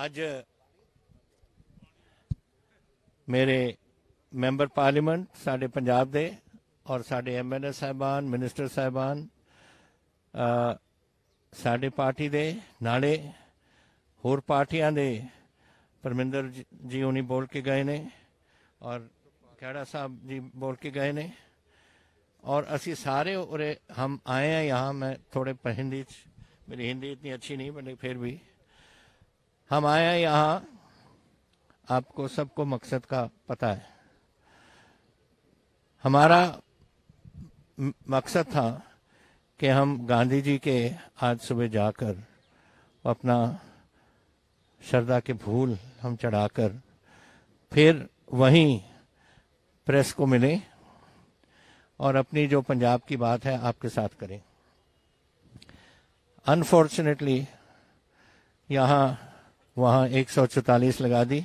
आज मेरे member parliament साढ़े पंजाब दे और साढ़े MLA साहबान मिनिस्टर साहबान साढ़े पार्टी दे नाले होर पार्टियां दे परमिंदर जी उन्हीं बोल के गए ने और खेड़ा साहब जी बोल के गए ने और असी सारे उरे हम आए हैं यहाँ। मैं थोड़े हिंदी मेरी हिंदी इतनी अच्छी नहीं बट फिर भी हम आए हैं यहाँ। आपको सबको मकसद का पता है। हमारा मकसद था कि हम गांधी जी के आज सुबह जाकर अपना श्रद्धा के फूल हम चढ़ाकर फिर वहीं प्रेस को मिले और अपनी जो पंजाब की बात है आपके साथ करें। अनफॉर्चुनेटली यहाँ वहाँ 144 लगा दी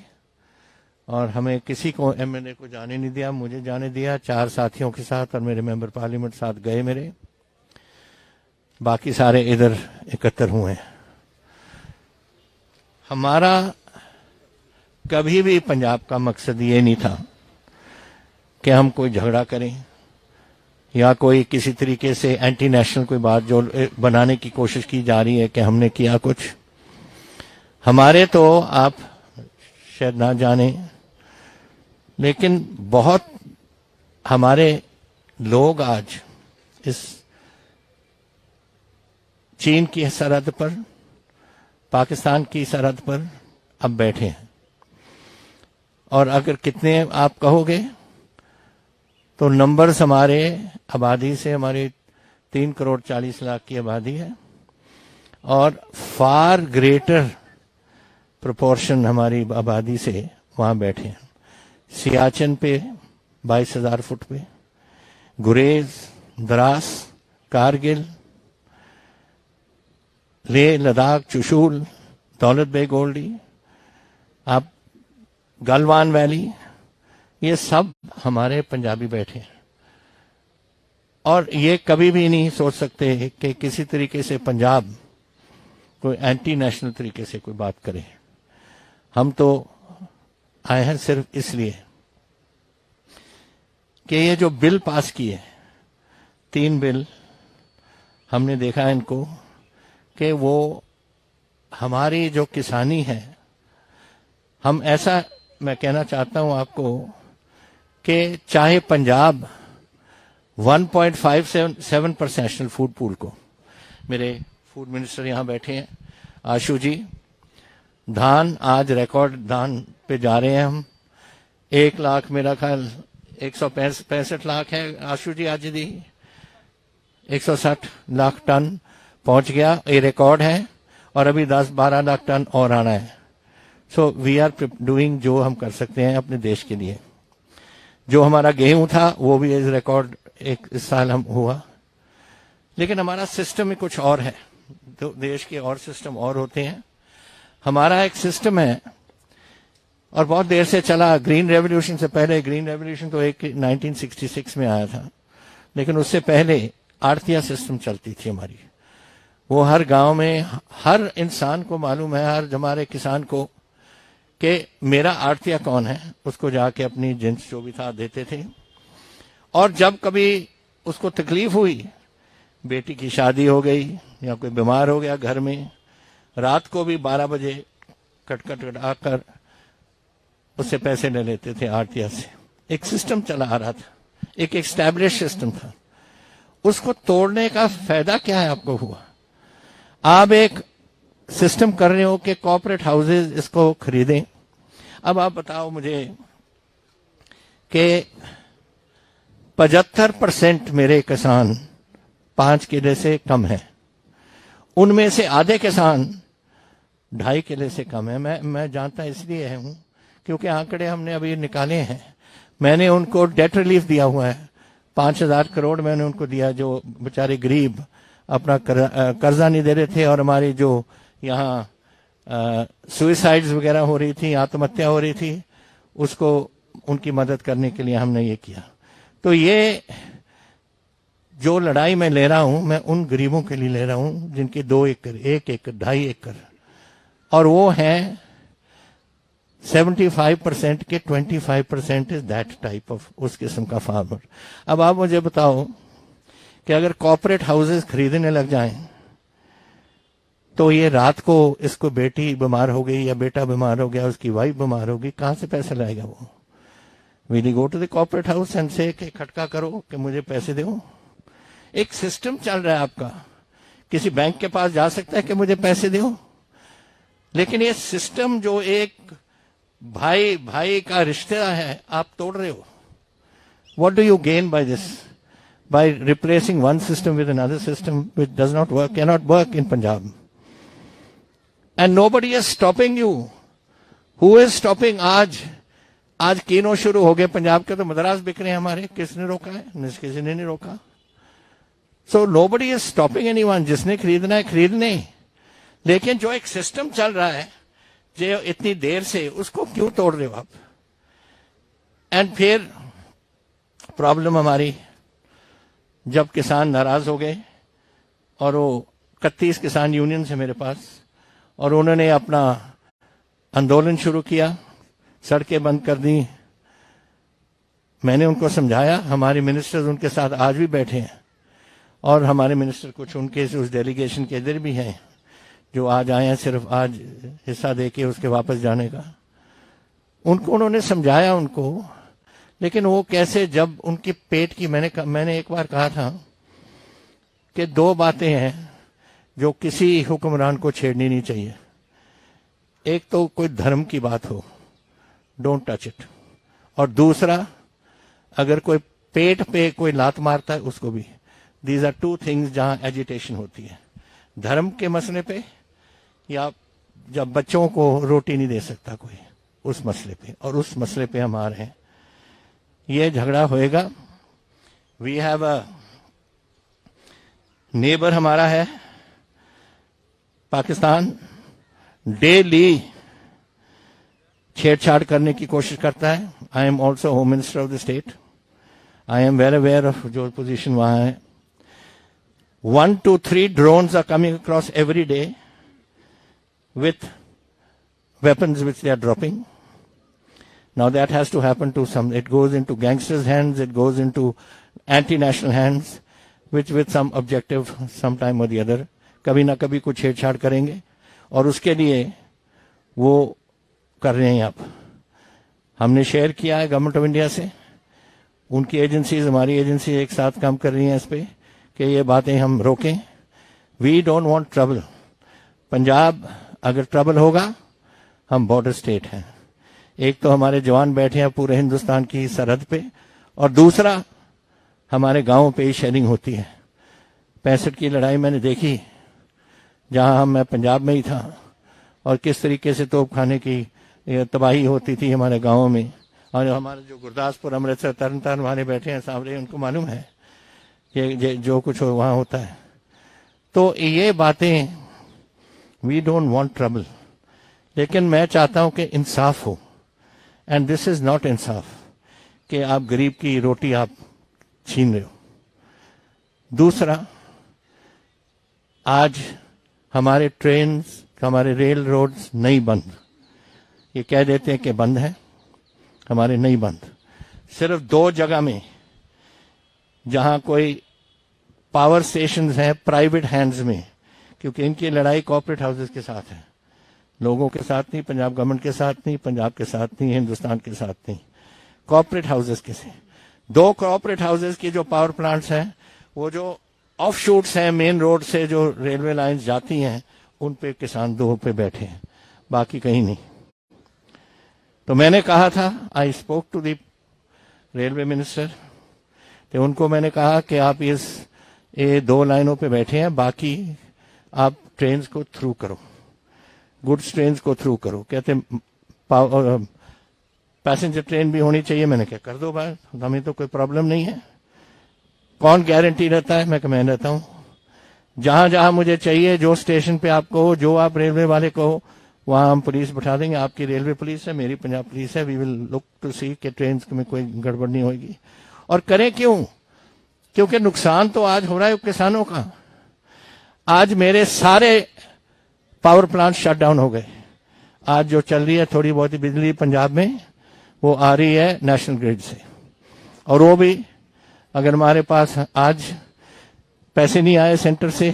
और हमें किसी को MLA को जाने नहीं दिया, मुझे जाने दिया। 4 साथियों के साथ और मेरे मेंबर पार्लियामेंट साथ गए मेरे, बाकी सारे इधर एकत्र हुए। हमारा कभी भी पंजाब का मकसद ये नहीं था कि हम कोई झगड़ा करें या कोई किसी तरीके से एंटी नेशनल कोई बात जो बनाने की कोशिश की जा रही है कि हमने किया कुछ। हमारे तो आप शायद ना जाने लेकिन बहुत हमारे लोग आज इस चीन की सरहद पर पाकिस्तान की सरहद पर अब बैठे हैं और अगर कितने आप कहोगे तो नंबर्स हमारे आबादी से हमारी 3 करोड़ 40 लाख की आबादी है और फार ग्रेटर प्रोपोर्शन हमारी आबादी से वहां बैठे हैं। सियाचिन पे 22,000 फुट पे, गुरेज, द्रास, कारगिल, लेह लद्दाख, चुशूल, दौलत बेग ओल्डी, आप गलवान वैली, ये सब हमारे पंजाबी बैठे हैं और ये कभी भी नहीं सोच सकते कि किसी तरीके से पंजाब कोई एंटी नेशनल तरीके से कोई बात करे। हम तो आए हैं सिर्फ इसलिए कि ये जो बिल पास किए 3 बिल हमने देखा है इनको कि वो हमारी जो किसानी है, हम ऐसा मैं कहना चाहता हूं आपको कि चाहे पंजाब 1.57% नेशनल फूड पूल को, मेरे फूड मिनिस्टर यहां बैठे हैं आशु जी, धान आज रिकॉर्ड धान पे जा रहे हैं हम। 1 लाख मेरा ख्याल 165 लाख है आशु जी आज दी 160 लाख टन पहुंच गया, ये रिकॉर्ड है और अभी 10-12 लाख टन और आना है। सो वी आर डूइंग जो हम कर सकते हैं अपने देश के लिए। जो हमारा गेहूं था वो भी इस रिकॉर्ड इस साल हम हुआ, लेकिन हमारा सिस्टम में कुछ और है। तो देश के और सिस्टम और होते हैं। हमारा एक सिस्टम है और बहुत देर से चला। ग्रीन रेवोल्यूशन से पहले, ग्रीन रेवोल्यूशन तो एक 1966 में आया था, लेकिन उससे पहले आड़तिया सिस्टम चलती थी हमारी। वो हर गांव में हर इंसान को मालूम है, हर हमारे किसान को, कि मेरा आड़तिया कौन है, उसको जाके अपनी जिन्स जो भी था देते थे। और जब कभी उसको तकलीफ हुई, बेटी की शादी हो गई या कोई बीमार हो गया घर में, रात को भी 12 बजे कट आकर उससे पैसे ले लेते थे आड़तिया से। एक सिस्टम चला आ रहा था, एक एस्टैब्लिश सिस्टम था। उसको तोड़ने का फायदा क्या है आपको हुआ? आप एक सिस्टम कर रहे हो कि कॉर्पोरेट हाउसेज इसको खरीदें। अब आप बताओ मुझे कि 75% मेरे किसान 5 किले से कम है, उनमें से आधे किसान 2.5 किले से कम है। मैं जानता इसलिए हूं क्योंकि आंकड़े हमने अभी निकाले हैं। मैंने उनको डेट रिलीफ दिया हुआ है, 5,000 करोड़ मैंने उनको दिया, जो बेचारे गरीब अपना कर्जा नहीं दे रहे थे और हमारी जो यहाँ सुइसाइड्स वगैरह हो रही थी, आत्महत्या हो रही थी, उसको उनकी मदद करने के लिए हमने ये किया। तो ये जो लड़ाई मैं ले रहा हूं, मैं उन गरीबों के लिए ले रहा हूं जिनके 2 एकड़, 1 एकड़, 2.5 एकड़, और वो हैं 75% के 25% इज दैट टाइप ऑफ उस किस्म का फार्मर। अब आप मुझे बताओ कि अगर कॉर्पोरेट हाउसेस खरीदने लग जाएं तो ये रात को इसको बेटी बीमार हो गई या बेटा बीमार हो गया, उसकी वाइफ बीमार होगी, कहां से पैसा लाएगा वो? Will you go to the corporate house and say कि खटका करो कि मुझे पैसे दो? एक सिस्टम चल रहा है आपका, किसी बैंक के पास जा सकता है कि मुझे पैसे दो, लेकिन ये सिस्टम जो एक भाई भाई का रिश्ता है आप तोड़ रहे हो। What do you gain by this? By replacing one system with another system which does not work, can not work in Punjab, and nobody is stopping you. Who is stopping? आज कीनो शुरू हो गए पंजाब के, तो मद्रास बिक रहे हैं हमारे, किसने रोका है? किसी ने नहीं रोका। So nobody is stopping anyone. जिसने खरीदना है खरीदने, लेकिन जो एक सिस्टम चल रहा है जो इतनी देर से, उसको क्यों तोड़ रहे हो आप? एंड फिर प्रॉब्लम हमारी, जब किसान नाराज हो गए और वो 31 किसान यूनियन से मेरे पास, और उन्होंने अपना आंदोलन शुरू किया, सड़कें बंद कर दी। मैंने उनको समझाया, हमारे मिनिस्टर्स उनके साथ आज भी बैठे हैं, और हमारे मिनिस्टर कुछ उनके उस डेलीगेशन के इधर भी हैं जो आज आए हैं सिर्फ आज हिस्सा देके उसके वापस जाने का। उनको उन्होंने समझाया उनको, लेकिन वो कैसे, जब उनके पेट की, मैंने एक बार कहा था कि दो बातें हैं जो किसी हुक्मरान को छेड़नी नहीं चाहिए। एक तो कोई धर्म की बात हो, डोंट टच इट, और दूसरा अगर कोई पेट पे कोई लात मारता है उसको भी। दीज आर टू थिंग्स जहां एजिटेशन होती है, धर्म के मसले पे, या जब बच्चों को रोटी नहीं दे सकता कोई, उस मसले पे, और उस मसले पे हम आ रहे हैं। ये झगड़ा होएगा। वी हैव अ नेबर, हमारा है पाकिस्तान, डेली छेड़छाड़ करने की कोशिश करता है। I am also home minister of the state, I am well aware of जो पोजीशन वहां है। 1 to 3 drones are coming across every day with weapons which they are dropping. Now that has to happen to some, it goes into gangsters' hands, it goes into anti-national hands, which with some objective sometime or the other, कभी ना कभी कुछ छेड़छाड़ करेंगे, और उसके लिए वो कर रहे हैं। आप, हमने शेयर किया है गवर्नमेंट ऑफ इंडिया से, उनकी एजेंसीज, हमारी एजेंसी एक साथ काम कर रही हैं इस पे कि ये बातें हम रोकें। We don't want trouble. Punjab अगर ट्रबल होगा, हम बॉर्डर स्टेट हैं। एक तो हमारे जवान बैठे हैं पूरे हिंदुस्तान की सरहद पे, और दूसरा हमारे गांवों पे ही शेयरिंग होती है। 65 की लड़ाई मैंने देखी, जहां मैं पंजाब में ही था, और किस तरीके से तोप खाने की तबाही होती थी हमारे गांवों में। और हमारे जो गुरदासपुर, अमृतसर, तरन तारण वाले बैठे हैं सामने, उनको मालूम है ये जो कुछ वहां होता है। तो ये बातें, वी डोंट वांट ट्रबल, लेकिन मैं चाहता हूं कि इंसाफ हो, एंड दिस इज नॉट इंसाफ कि आप गरीब की रोटी आप छीन रहे हो। दूसरा, आज हमारे ट्रेन, हमारे रेल रोड्स नहीं बंद, ये कह देते हैं कि बंद है, हमारे नहीं बंद। सिर्फ 2 जगह में जहां कोई पावर स्टेशंस हैं प्राइवेट हैंड्स में, क्योंकि इनकी लड़ाई कॉर्पोरेट हाउसेस के साथ है, लोगों के साथ नहीं, पंजाब गवर्नमेंट के साथ नहीं, पंजाब के साथ नहीं, हिंदुस्तान के साथ नहीं, कॉर्पोरेट हाउसेस के से। 2 कॉर्पोरेट हाउसेस की जो पावर प्लांट्स हैं, वो जो ऑफ शूट्स हैं मेन रोड से, जो रेलवे लाइंस जाती हैं, उन पे किसान 2 पे बैठे हैं, बाकी कहीं नहीं। तो मैंने कहा था, I spoke to the railway minister, तो उनको मैंने कहा कि आप ये 2 लाइनों पे बैठे हैं, बाकी आप ट्रेन को थ्रू करो, गुड्स ट्रेन को थ्रू करो। कहते पैसेंजर ट्रेन भी होनी चाहिए। मैंने क्या, कर दो भाई, हमें तो कोई प्रॉब्लम नहीं है। कौन गारंटी रहता है? मैं रहता हूं। जहां जहां मुझे चाहिए, जो स्टेशन पे आप कहो, जो आप रेलवे वाले कहो, वहां हम पुलिस बैठा देंगे। आपकी रेलवे पुलिस है, मेरी पंजाब पुलिस है। वी विल लुक टू सी कि ट्रेन में कोई गड़बड़ नहीं होगी। और करें क्यों? क्योंकि नुकसान तो आज हो रहा है किसानों का। आज मेरे सारे पावर प्लांट शट डाउन हो गए। आज जो चल रही है थोड़ी बहुत बिजली पंजाब में, वो आ रही है नेशनल ग्रिड से, और वो भी अगर हमारे पास आज पैसे नहीं आए सेंटर से,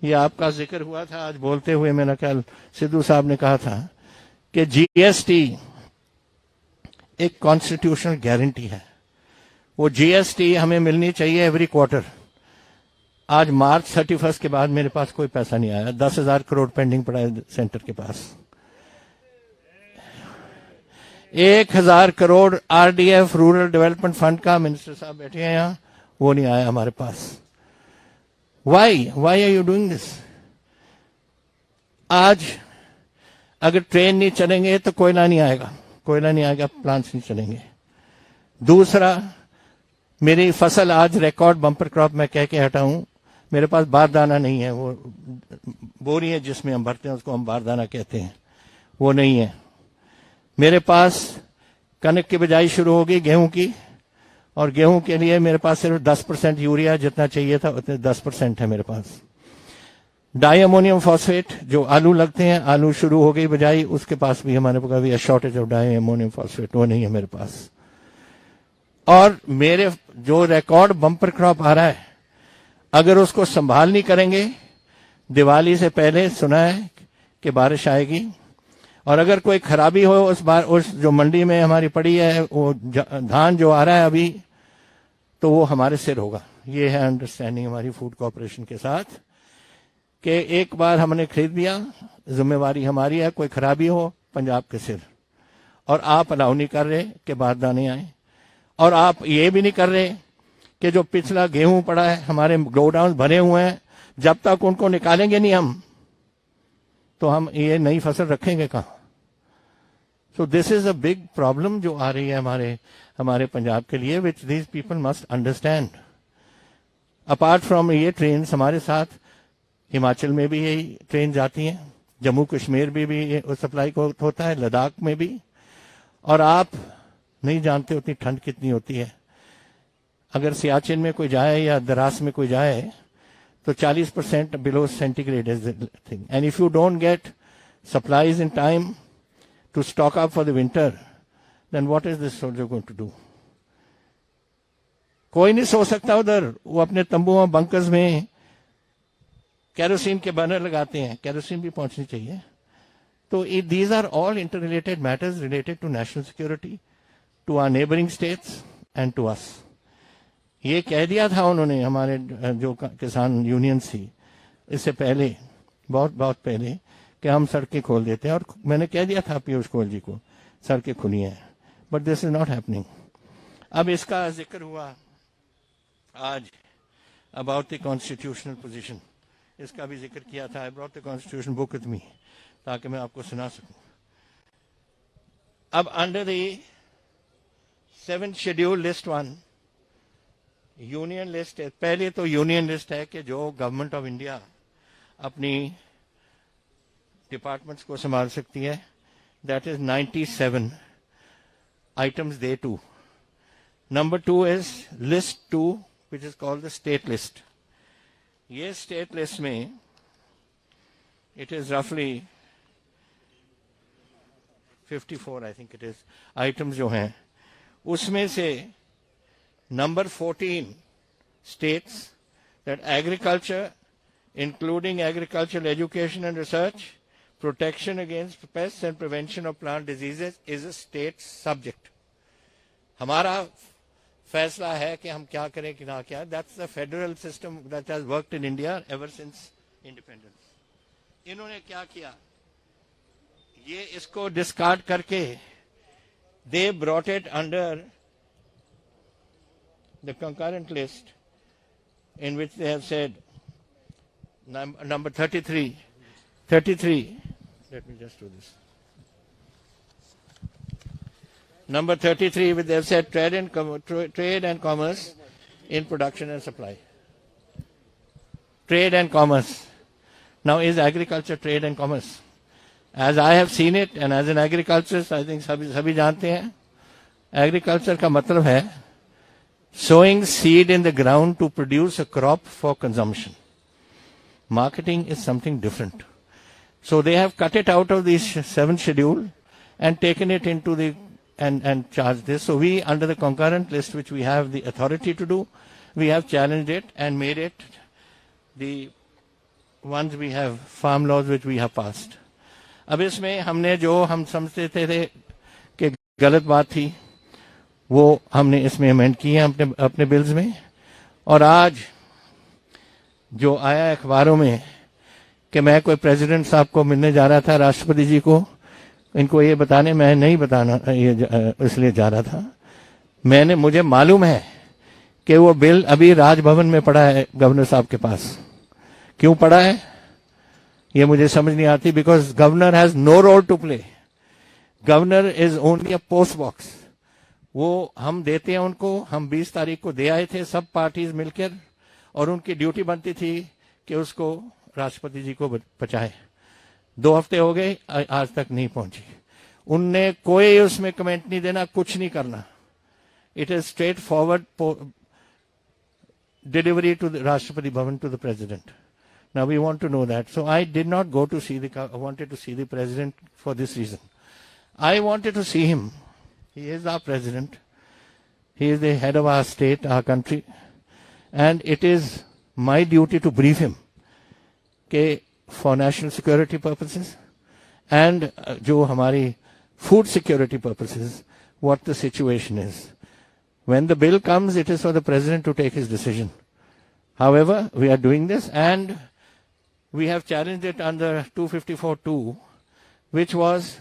ये आपका जिक्र हुआ था आज बोलते हुए, मेरा ख्याल सिद्धू साहब ने कहा था कि जीएसटी एक कॉन्स्टिट्यूशनल गारंटी है, वो जीएसटी हमें मिलनी चाहिए एवरी क्वार्टर। आज मार्च 31 के बाद मेरे पास कोई पैसा नहीं आया, 10,000 करोड़ पेंडिंग पड़ा है सेंटर के पास। 1,000 crore RDF rural development fund का, मिनिस्टर साहब बैठे हैं यहाँ, वो नहीं आया हमारे पास। Why are you doing this? आज अगर ट्रेन नहीं चलेंगे तो कोयला नहीं आएगा, प्लांट्स नहीं चलेंगे। दूसरा, मेरी फसल आज रिकॉर्ड बम्पर क्रॉप मैं कह के हटाऊं, मेरे पास बारदाना नहीं है, वो बोरी है जिसमें हम भरते हैं उसको हम बारदाना कहते हैं, वो नहीं है मेरे पास। कनक की बिजाई शुरू होगी गेहूं की, और गेहूं के लिए मेरे पास सिर्फ 10% यूरिया जितना चाहिए था उतने 10% है मेरे पास। डाई अमोनियम फॉस्फेट जो आलू लगते हैं, आलू शुरू हो गई बिजाई, उसके पास भी हमारे पास भी shortage of di ammonium phosphate, वो नहीं है मेरे पास। और मेरे जो रिकॉर्ड बम्पर क्रॉप आ रहा है, अगर उसको संभाल नहीं करेंगे, दिवाली से पहले सुना है कि बारिश आएगी, और अगर कोई खराबी हो उस जो मंडी में हमारी पड़ी है, वो धान जो आ रहा है अभी, तो वो हमारे सिर होगा। ये है अंडरस्टैंडिंग हमारी फूड कॉर्पोरेशन के साथ कि एक बार हमने खरीद लिया, जिम्मेवारी हमारी है, कोई खराबी हो पंजाब के सिर। और आप अलाउ नहीं कर रहे कि बारदाने आए, और आप ये भी नहीं कर रहे कि जो पिछला गेहूं पड़ा है, हमारे गोडाउन भरे हुए हैं, जब तक उनको निकालेंगे नहीं हम, तो हम ये नई फसल रखेंगे कहाँ? So this is a big problem जो आ रही है हमारे पंजाब के लिए, which these people must understand. Apart from ये ट्रेन हमारे साथ हिमाचल में भी यही ट्रेन जाती हैं, जम्मू कश्मीर भी सप्लाई होता है, लद्दाख में भी। और आप नहीं जानते उतनी ठंड कितनी होती है। अगर सियाचिन में कोई जाए या दरास में कोई जाए तो 40% below centigrade is the thing, and if you don't get supplies in time to stock up for the winter, then what is this soldier going to do? कोई नहीं सो सकता उधर, वो अपने तंबुओं बंकर्स में केरोसिन के बर्नर लगाते हैं, केरोसिन भी पहुंचनी चाहिए। तो these are all inter related matters related to national security, to our neighbouring states and to us. ये कह दिया था उन्होंने, हमारे जो किसान यूनियन थी इससे पहले, बहुत पहले, कि हम सड़कें खोल देते हैं, और मैंने कह दिया था पीयूष गोयल जी को सड़कें खुली हैं, but this is not happening. अब इसका जिक्र हुआ आज अबाउट द कॉन्स्टिट्यूशनल पोजीशन, इसका भी जिक्र किया था। I brought the constitution book with me ताकि मैं आपको सुना सकूं। अब under the 7th schedule list 1 union list है। पहले तो यूनियन लिस्ट है कि जो गवर्नमेंट ऑफ इंडिया अपनी डिपार्टमेंट्स को संभाल सकती है, that is 97 items they too. Number 2 is list 2 which is called the state list. ये स्टेट लिस्ट में इट इज रफली 54 I think it is items जो हैं, उसमें से number 14 states that agriculture, including agricultural education and research, protection against pests and prevention of plant diseases is a state subject. हमारा फैसला है कि हम क्या करें कि ना क्या। That's the federal system that has worked in India ever since independence. इन्होंने क्या किया, ये इसको डिस्कार्ड करके they brought it under the concurrent list in which they have said number 33, let me just do this. Number 33, which they have said trade and commerce in production and supply. Trade and commerce. Now is agriculture trade and commerce? As I have seen it and as an agriculturist, I think सभी जानते हैं, agriculture का मतलब है sowing seed in the ground to produce a crop for consumption. Marketing is something different. So they have cut it out of the 7th schedule and taken it into the and charged this. So we, under the concurrent list, which we have the authority to do, we have challenged it and made it the ones we have farm laws which we have passed. अब इसमें हमने जो हम समझते थे कि गलत बात थी वो हमने इसमें अमेंड किए हैं अपने बिल्स में. और आज जो आया अखबारों में कि मैं कोई प्रेसिडेंट साहब को मिलने जा रहा था, राष्ट्रपति जी को, इनको ये बताने, मैं नहीं बताना ये इसलिए जा रहा था, मुझे मालूम है कि वो बिल अभी राजभवन में पड़ा है गवर्नर साहब के पास. क्यों पड़ा है ये मुझे समझ नहीं आती. Because governor has no role to play. Governor is only a post box. वो हम देते हैं उनको. हम 20 तारीख को दे आए थे सब पार्टीज मिलकर, और उनकी ड्यूटी बनती थी कि उसको राष्ट्रपति जी को पहुंचाए. 2 हफ्ते हो गए, आज तक नहीं पहुंची. उनने कोई उसमें कमेंट नहीं देना, कुछ नहीं करना. It is straight forward delivery to the Rashtrapati Bhavan to the President. Now we want to know that. So I did not go to see I wanted to see the President for this reason. I wanted to see him. He is our President. He is the head of our state, our country. And it is my duty to brief him for national security purposes and jo hamari food security purposes, what the situation is. When the bill comes, it is for the President to take his decision. However, we are doing this, and we have challenged it under 254(2), which was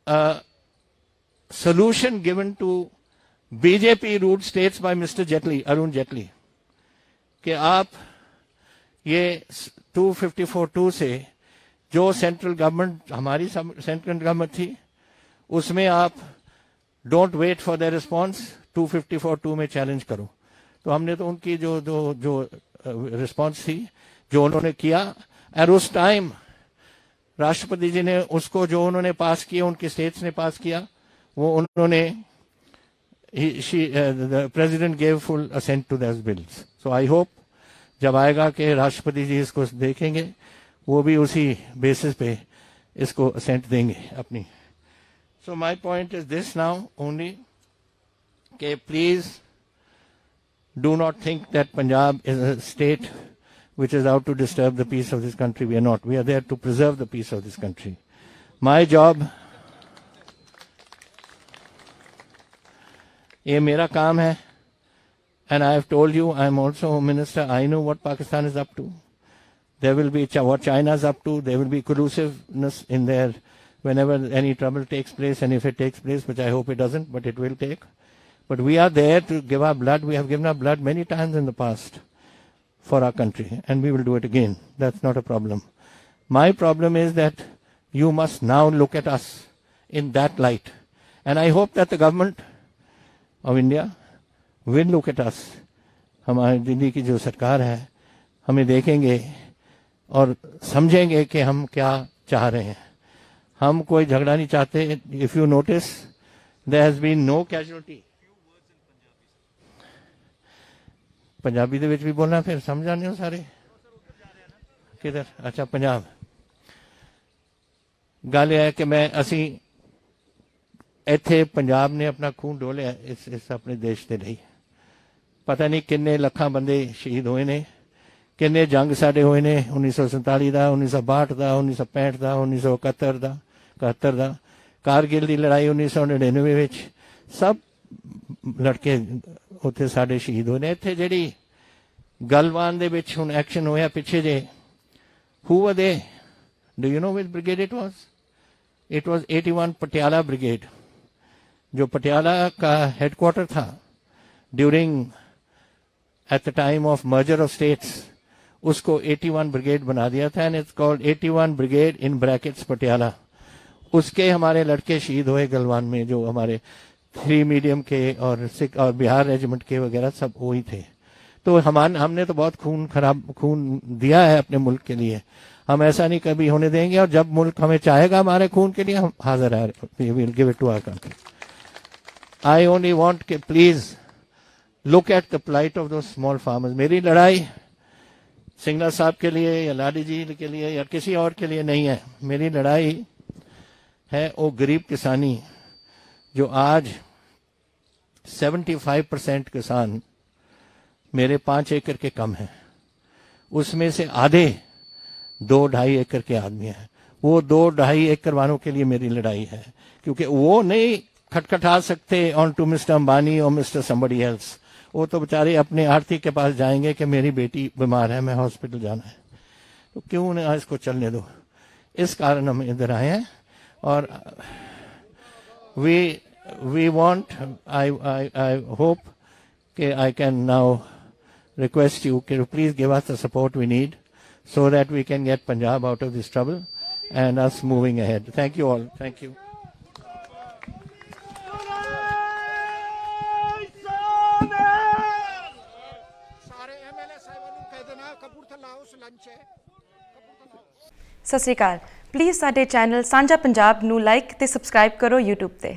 a solution given to BJP-ruled states by Mr. Jaitley, Arun Jaitley, कि आप ये 254(2) से जो central government, हमारी central government थी, उसमें आप don't wait for the response, 254(2) में चैलेंज करो. तो हमने तो उनकी जो रिस्पॉन्स थी, जो उन्होंने किया, और उस टाइम राष्ट्रपति जी ने उसको जो उन्होंने पास किया, उनके स्टेट्स ने पास किया, वो उन्होंने the president gave full assent to those bills. So I hope जब आएगा कि राष्ट्रपति जी इसको देखेंगे, वो भी उसी बेसिस पे इसको assent देंगे अपनी. So my point is this now only, कि please do not think that Punjab is a state which is out to disturb the peace of this country. We are not. We are there to preserve the peace of this country. My job, ये मेरा काम है, and I have told you, I am also Home Minister. I know what Pakistan is up to. There will be what China is up to. There will be collusiveness in there whenever any trouble takes place, and if it takes place, which I hope it doesn't, but it will take. But we are there to give our blood. We have given our blood many times in the past for our country, and we will do it again. That's not a problem. My problem is that you must now look at us in that light. And I hope that the government of India will look at us. हमारी दिल्ली की जो सरकार है, हमें देखेंगे और समझेंगे कि हम क्या चाह रहे हैं. हम कोई झगड़ा नहीं चाहते. If you notice, there has been no casualty. Punjabi ਦੇ ਵਿੱਚ भी बोलना, फिर समझ आने हो सारे किधर. अच्छा, पंजाब. ਗੱਲ ਇਹ ਹੈ ਕਿ ਅਸੀਂ ਇੱਥੇ ਪੰਜਾਬ ਨੇ ਆਪਣਾ ਖੂਨ ਡੋਲਿਆ ਇਸ ਆਪਣੇ ਦੇਸ਼ ਦੇ ਲਈ. ਪਤਾ ਨਹੀਂ ਕਿੰਨੇ ਲੱਖਾਂ ਬੰਦੇ ਸ਼ਹੀਦ ਹੋਏ ਨੇ, ਕਿੰਨੇ ਜੰਗ ਸਾਡੇ ਹੋਏ ਨੇ, 1947 ਦਾ, 1962 ਦਾ, 1965 ਦਾ, 1971 ਦਾ, 71 ਦਾ, ਕਾਰਗਿਲ ਦੀ ਲੜਾਈ 1999 ਵਿੱਚ, ਸਭ ਲੜਕੇ ਉੱਥੇ ਸਾਡੇ ਸ਼ਹੀਦ ਹੋਏ ਨੇ. ਇੱਥੇ ਜਿਹੜੀ ਗਲਵਾਨ ਦੇ ਵਿੱਚ ਹੁਣ ਐਕਸ਼ਨ ਹੋਇਆ ਪਿੱਛੇ ਜੇ, who were they? Do you know which brigade it was? It was 81 Patiala brigade, जो पटियाला का हेडक्वार्टर था during at the time of merger of states. उसको 81 ब्रिगेड बना दिया था, and it's called 81 brigade in brackets Patiala. उसके हमारे लड़के शहीद हुए गलवान में, जो हमारे 3 मीडियम के और सिख और बिहार रेजिमेंट के वगैरह सब वही थे. तो हमने तो बहुत खून दिया है अपने मुल्क के लिए. हम ऐसा नहीं कभी होने देंगे, और जब मुल्क हमें चाहेगा हमारे खून के लिए, हम हाजिर है. We will give it to our country. I only want कि please look at the plight of दो स्मॉल फार्मर्स. मेरी लड़ाई सिंगला साहब के लिए या लाडी जी के लिए या किसी और के लिए नहीं है। मेरी लड़ाई है वो गरीब किसानी जो आज 75% किसान मेरे 5 एकड़ के कम हैं, उसमें से आधे 2-2.5 एकड़ के आदमी हैं। वो 2-2.5 एकड़ वालों के लिए मेरी लड़ाई है, क्योंकि वो नहीं खटखटा सकते ऑन टू मिस्टर अंबानी और मिस्टर समबडी एल्स। वो तो बेचारे अपने आर्थिक के पास जाएंगे कि मेरी बेटी बीमार है, मैं हॉस्पिटल जाना है, तो क्यों ना इसको चलने दो। इस कारण हम इधर आए हैं और we want, I hope that I can now request you to please give us the support we need so that we can get Punjab out of this trouble and us moving ahead. Thank you all. Thank you. ਸਤਿ ਸ਼੍ਰੀ ਅਕਾਲ। Please ਸਾਡੇ channel ਸਾਂਝਾ ਪੰਜਾਬ ਨੂੰ like ਤੇ subscribe ਕਰੋ YouTube ਤੇ।